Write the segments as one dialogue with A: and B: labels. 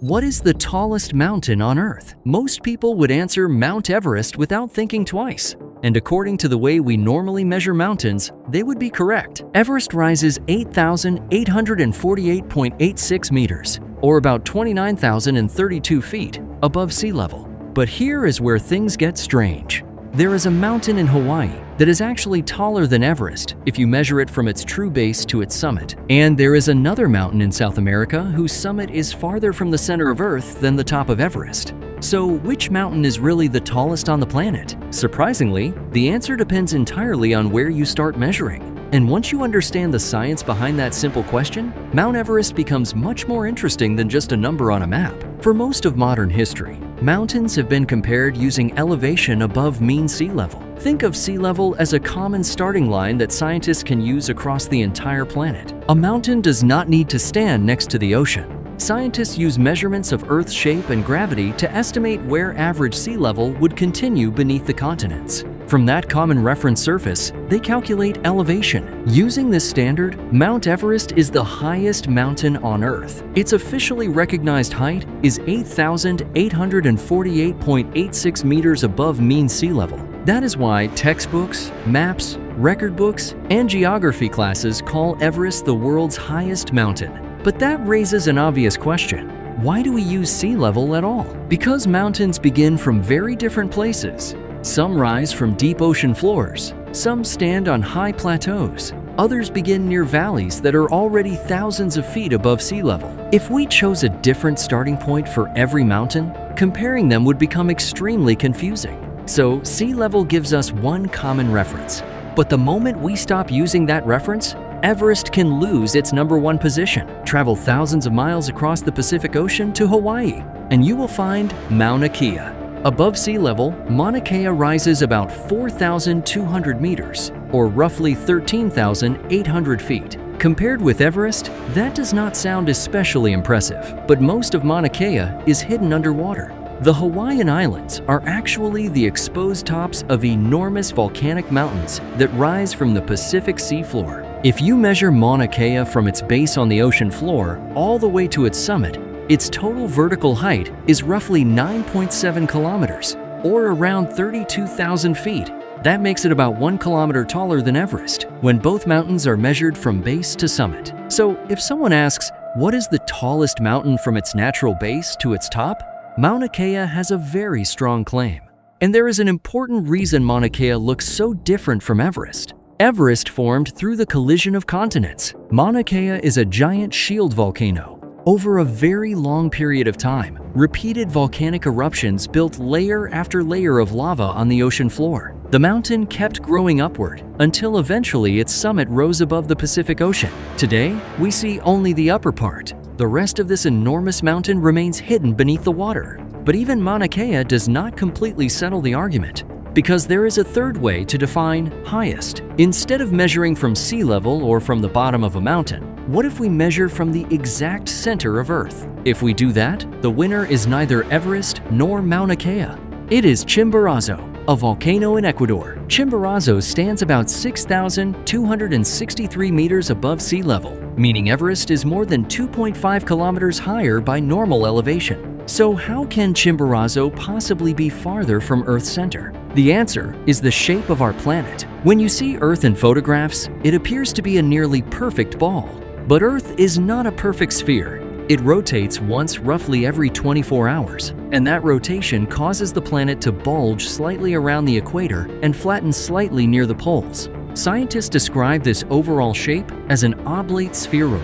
A: What is the tallest mountain on Earth? Most people would answer Mount Everest without thinking twice. And according to the way we normally measure mountains, they would be correct. Everest rises 8,848.86 meters, or about 29,032 feet, above sea level. But here is where things get strange. There is a mountain in Hawaii that is actually taller than Everest if you measure it from its true base to its summit. And there is another mountain in South America whose summit is farther from the center of Earth than the top of Everest. So which mountain is really the tallest on the planet? Surprisingly, the answer depends entirely on where you start measuring. And once you understand the science behind that simple question, Mount Everest becomes much more interesting than just a number on a map. For most of modern history, mountains have been compared using elevation above mean sea level. Think of sea level as a common starting line that scientists can use across the entire planet. A mountain does not need to stand next to the ocean. Scientists use measurements of Earth's shape and gravity to estimate where average sea level would continue beneath the continents. From that common reference surface, they calculate elevation. Using this standard, Mount Everest is the highest mountain on Earth. Its officially recognized height is 8,848.86 meters above mean sea level. That is why textbooks, maps, record books, and geography classes call Everest the world's highest mountain. But that raises an obvious question. Why do we use sea level at all? Because mountains begin from very different places. Some rise from deep ocean floors, some stand on high plateaus, others begin near valleys that are already thousands of feet above sea level. If we chose a different starting point for every mountain, comparing them would become extremely confusing. So sea level gives us one common reference. But the moment we stop using that reference, Everest can lose its #1 position. Travel thousands of miles across the Pacific Ocean to Hawaii, and you will find Mauna Kea. Above sea level, Mauna Kea rises about 4,200 meters, or roughly 13,800 feet. Compared with Everest, that does not sound especially impressive, but most of Mauna Kea is hidden underwater. The Hawaiian Islands are actually the exposed tops of enormous volcanic mountains that rise from the Pacific seafloor. If you measure Mauna Kea from its base on the ocean floor all the way to its summit, its total vertical height is roughly 9.7 kilometers, or around 32,000 feet. That makes it about 1 kilometer taller than Everest, when both mountains are measured from base to summit. So if someone asks, what is the tallest mountain from its natural base to its top? Mauna Kea has a very strong claim. And there is an important reason Mauna Kea looks so different from Everest. Everest formed through the collision of continents. Mauna Kea is a giant shield volcano. Over a very long period of time, repeated volcanic eruptions built layer after layer of lava on the ocean floor. The mountain kept growing upward until eventually its summit rose above the Pacific Ocean. Today, we see only the upper part. The rest of this enormous mountain remains hidden beneath the water. But even Mauna Kea does not completely settle the argument, because there is a third way to define highest. Instead of measuring from sea level or from the bottom of a mountain, what if we measure from the exact center of Earth? If we do that, the winner is neither Everest nor Mauna Kea. It is Chimborazo, a volcano in Ecuador. Chimborazo stands about 6,263 meters above sea level, meaning Everest is more than 2.5 kilometers higher by normal elevation. So how can Chimborazo possibly be farther from Earth's center? The answer is the shape of our planet. When you see Earth in photographs, it appears to be a nearly perfect ball. But Earth is not a perfect sphere. It rotates once roughly every 24 hours, and that rotation causes the planet to bulge slightly around the equator and flatten slightly near the poles. Scientists describe this overall shape as an oblate spheroid.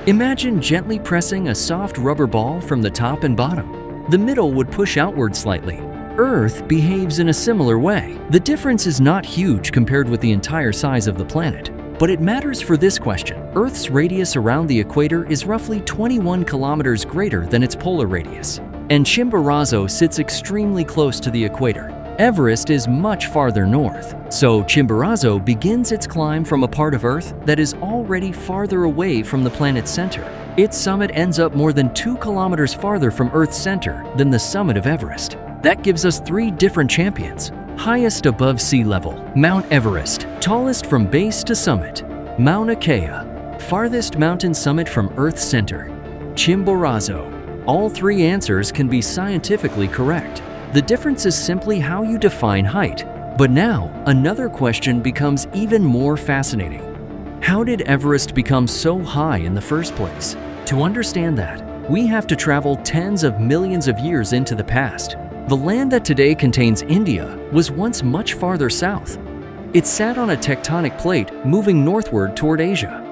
A: Imagine gently pressing a soft rubber ball from the top and bottom. The middle would push outward slightly. Earth behaves in a similar way. The difference is not huge compared with the entire size of the planet. But it matters for this question. Earth's radius around the equator is roughly 21 kilometers greater than its polar radius. And Chimborazo sits extremely close to the equator. Everest is much farther north. So Chimborazo begins its climb from a part of Earth that is already farther away from the planet's center. Its summit ends up more than 2 kilometers farther from Earth's center than the summit of Everest. That gives us 3 different champions. Highest above sea level, Mount Everest, tallest from base to summit. Mauna Kea, farthest mountain summit from Earth's center. Chimborazo, All three answers can be scientifically correct. The difference is simply how you define height. But now, another question becomes even more fascinating. How did Everest become so high in the first place? To understand that, we have to travel tens of millions of years into the past. The land that today contains India was once much farther south. It sat on a tectonic plate moving northward toward Asia.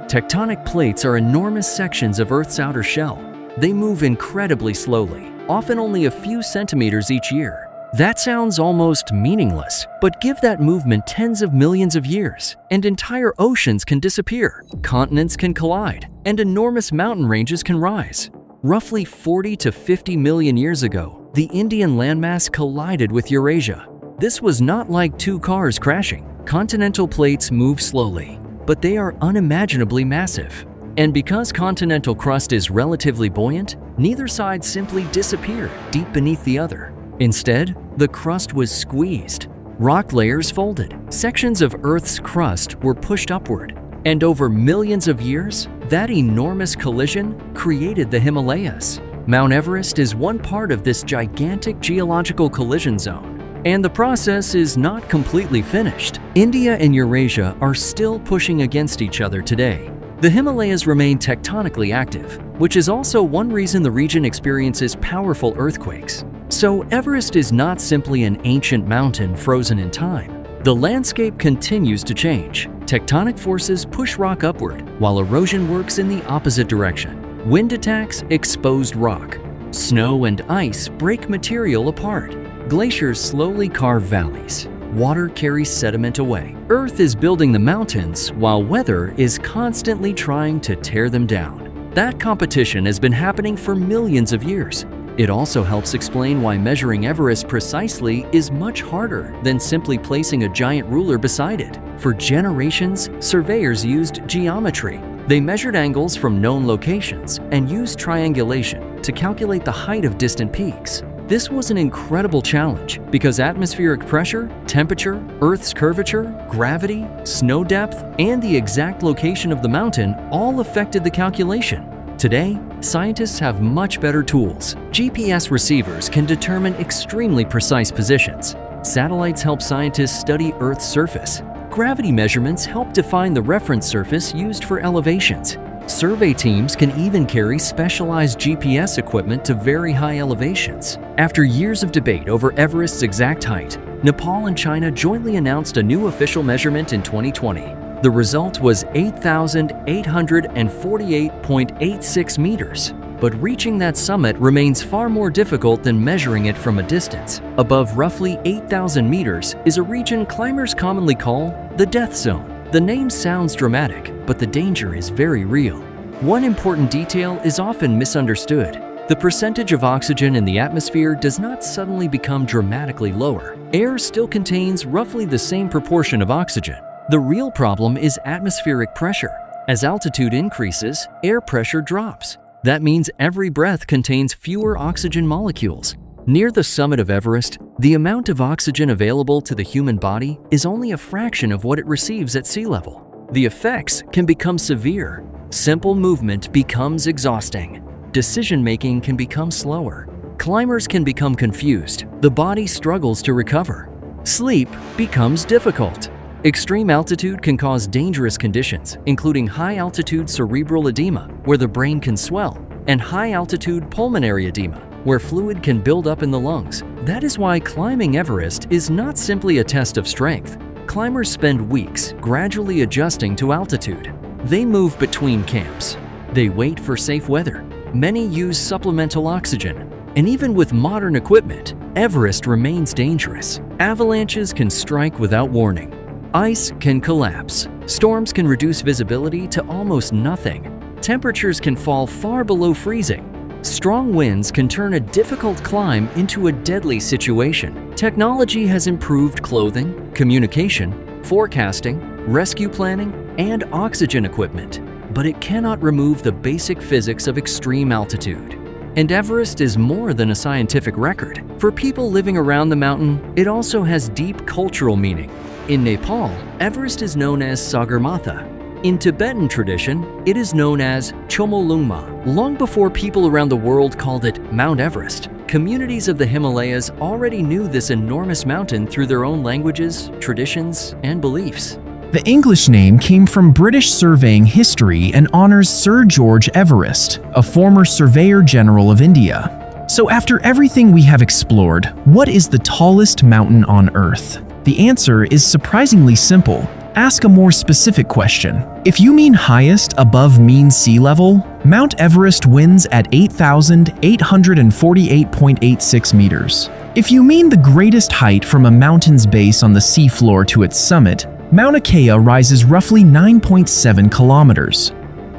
A: Tectonic plates are enormous sections of Earth's outer shell. They move incredibly slowly, often only a few centimeters each year. That sounds almost meaningless, but give that movement tens of millions of years, and entire oceans can disappear, continents can collide, and enormous mountain ranges can rise. Roughly 40 to 50 million years ago, the Indian landmass collided with Eurasia. This was not like two cars crashing. Continental plates move slowly, but they are unimaginably massive. And because continental crust is relatively buoyant, neither side simply disappeared deep beneath the other. Instead, the crust was squeezed. Rock layers folded. Sections of Earth's crust were pushed upward. And over millions of years, that enormous collision created the Himalayas. Mount Everest is one part of this gigantic geological collision zone. And the process is not completely finished. India and Eurasia are still pushing against each other today. The Himalayas remain tectonically active, which is also one reason the region experiences powerful earthquakes. So Everest is not simply an ancient mountain frozen in time. The landscape continues to change. Tectonic forces push rock upward, while erosion works in the opposite direction. Wind attacks exposed rock. Snow and ice break material apart. Glaciers slowly carve valleys. Water carries sediment away. Earth is building the mountains while weather is constantly trying to tear them down. That competition has been happening for millions of years. It also helps explain why measuring Everest precisely is much harder than simply placing a giant ruler beside it. For generations, surveyors used geometry. They measured angles from known locations and used triangulation to calculate the height of distant peaks. This was an incredible challenge because atmospheric pressure, temperature, Earth's curvature, gravity, snow depth, and the exact location of the mountain all affected the calculation. Today, scientists have much better tools. GPS receivers can determine extremely precise positions. Satellites help scientists study Earth's surface. Gravity measurements help define the reference surface used for elevations. Survey teams can even carry specialized GPS equipment to very high elevations. After years of debate over Everest's exact height, Nepal and China jointly announced a new official measurement in 2020. The result was 8,848.86 meters. But reaching that summit remains far more difficult than measuring it from a distance. Above roughly 8,000 meters is a region climbers commonly call the death zone. The name sounds dramatic, but the danger is very real. One important detail is often misunderstood. The percentage of oxygen in the atmosphere does not suddenly become dramatically lower. Air still contains roughly the same proportion of oxygen. The real problem is atmospheric pressure. As altitude increases, air pressure drops. That means every breath contains fewer oxygen molecules. Near the summit of Everest, the amount of oxygen available to the human body is only a fraction of what it receives at sea level. The effects can become severe. Simple movement becomes exhausting. Decision-making can become slower. Climbers can become confused. The body struggles to recover. Sleep becomes difficult. Extreme altitude can cause dangerous conditions, including high-altitude cerebral edema, where the brain can swell, and high-altitude pulmonary edema, where fluid can build up in the lungs. That is why climbing Everest is not simply a test of strength. Climbers spend weeks gradually adjusting to altitude. They move between camps. They wait for safe weather. Many use supplemental oxygen. And even with modern equipment, Everest remains dangerous. Avalanches can strike without warning. Ice can collapse. Storms can reduce visibility to almost nothing. Temperatures can fall far below freezing. Strong winds can turn a difficult climb into a deadly situation. Technology has improved clothing, communication, forecasting, rescue planning, and oxygen equipment, but it cannot remove the basic physics of extreme altitude. And Everest is more than a scientific record. For people living around the mountain, it also has deep cultural meaning. In Nepal, Everest is known as Sagarmatha. In Tibetan tradition, it is known as Chomolungma. Long before people around the world called it Mount Everest, communities of the Himalayas already knew this enormous mountain through their own languages, traditions, and beliefs.
B: The English name came from British surveying history and honors Sir George Everest, a former Surveyor General of India. So after everything we have explored, what is the tallest mountain on Earth? The answer is surprisingly simple. Ask a more specific question. If you mean highest above mean sea level, Mount Everest wins at 8,848.86 meters. If you mean the greatest height from a mountain's base on the seafloor to its summit, Mauna Kea rises roughly 9.7 kilometers.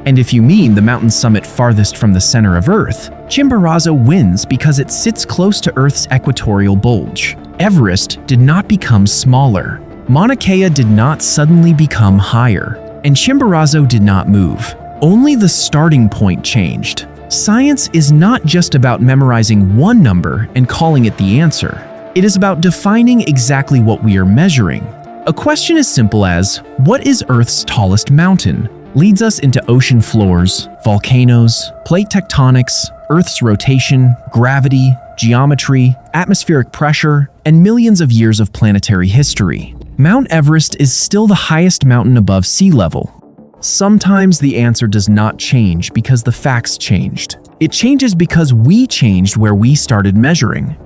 B: And if you mean the mountain summit farthest from the center of Earth, Chimborazo wins because it sits close to Earth's equatorial bulge. Everest did not become smaller. Mauna Kea did not suddenly become higher, and Chimborazo did not move. Only the starting point changed. Science is not just about memorizing one number and calling it the answer. It is about defining exactly what we are measuring. A question as simple as, what is Earth's tallest mountain? Leads us into ocean floors, volcanoes, plate tectonics, Earth's rotation, gravity, geometry, atmospheric pressure, and millions of years of planetary history. Mount Everest is still the highest mountain above sea level. Sometimes the answer does not change because the facts changed. It changes because we changed where we started measuring.